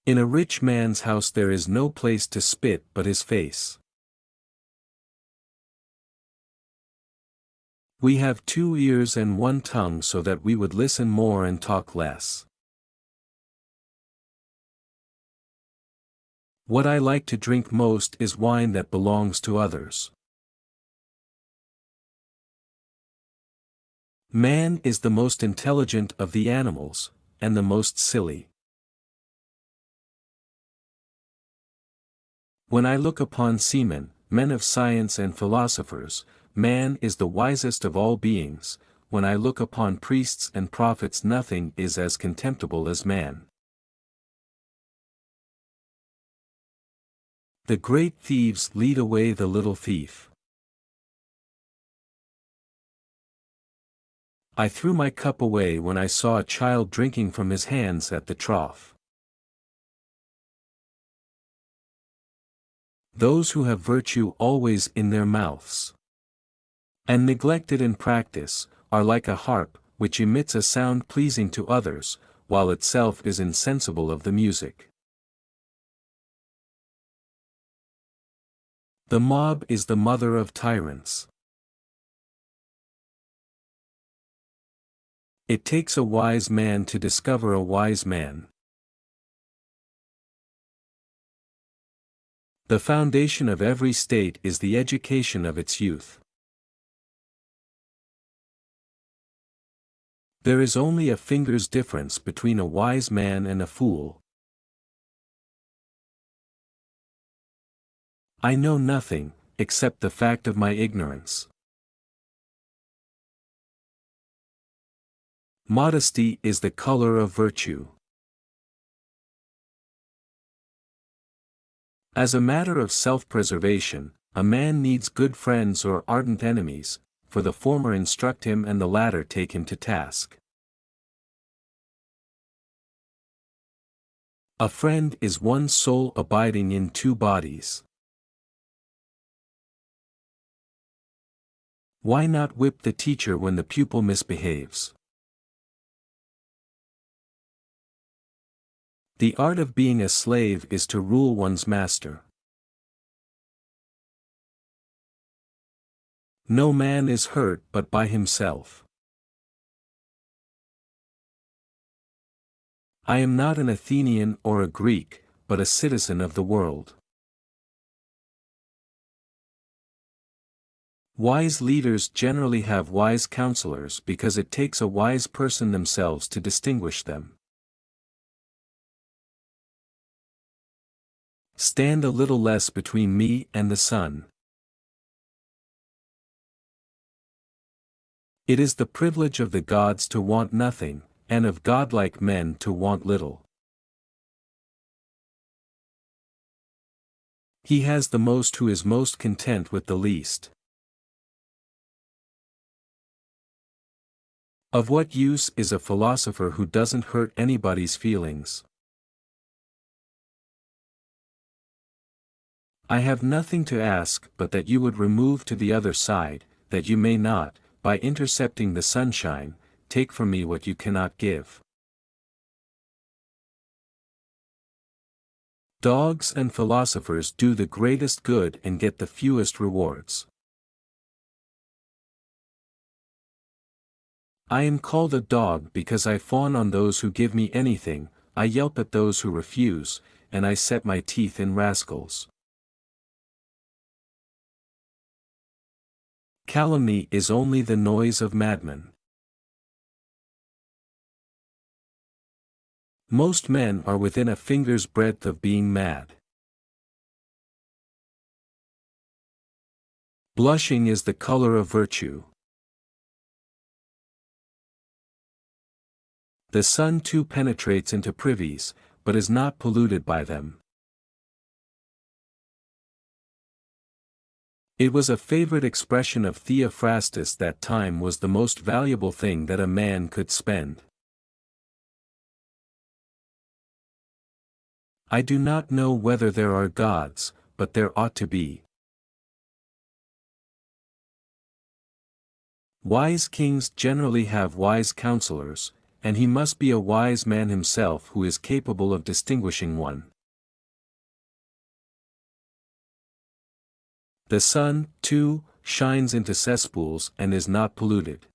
In a rich man's house there is no place to spit but his face. We have 2 ears and 1 tongue so that we would listen more and talk less. What I like to drink most is wine that belongs to others. Man is the most intelligent of the animals, and the most silly. When I look upon seamen, men of science and philosophers, man is the wisest of all beings. When I look upon priests and prophets, nothing is as contemptible as man. The great thieves lead away the little thief. I threw my cup away when I saw a child drinking from his hands at the trough. Those who have virtue always in their mouths, and neglect it in practice, are like a harp, which emits a sound pleasing to others, while itself is insensible of the music. The mob is the mother of tyrants. It takes a wise man to discover a wise man. The foundation of every state is the education of its youth. There is only a finger's difference between a wise man and a fool. I know nothing, except the fact of my ignorance. Modesty is the color of virtue. As a matter of self-preservation, a man needs good friends or ardent enemies, for the former instruct him and the latter take him to task. A friend is one soul abiding in 2 bodies. Why not whip the teacher when the pupil misbehaves? The art of being a slave is to rule one's master. No man is hurt but by himself. I am not an Athenian or a Greek, but a citizen of the world. Wise leaders generally have wise counselors because it takes a wise person themselves to distinguish them. Stand a little less between me and the sun. It is the privilege of the gods to want nothing, and of godlike men to want little. He has the most who is most content with the least. Of what use is a philosopher who doesn't hurt anybody's feelings? I have nothing to ask but that you would remove to the other side, that you may not, by intercepting the sunshine, take from me what you cannot give. Dogs and philosophers do the greatest good and get the fewest rewards. I am called a dog because I fawn on those who give me anything, I yelp at those who refuse, and I set my teeth in rascals. Calumny is only the noise of madmen. Most men are within a finger's breadth of being mad. Blushing is the color of virtue. The sun too penetrates into privies, but is not polluted by them. It was a favorite expression of Theophrastus that time was the most valuable thing that a man could spend. I do not know whether there are gods, but there ought to be. Wise kings generally have wise counselors, and he must be a wise man himself who is capable of distinguishing one. The sun, too, shines into cesspools and is not polluted.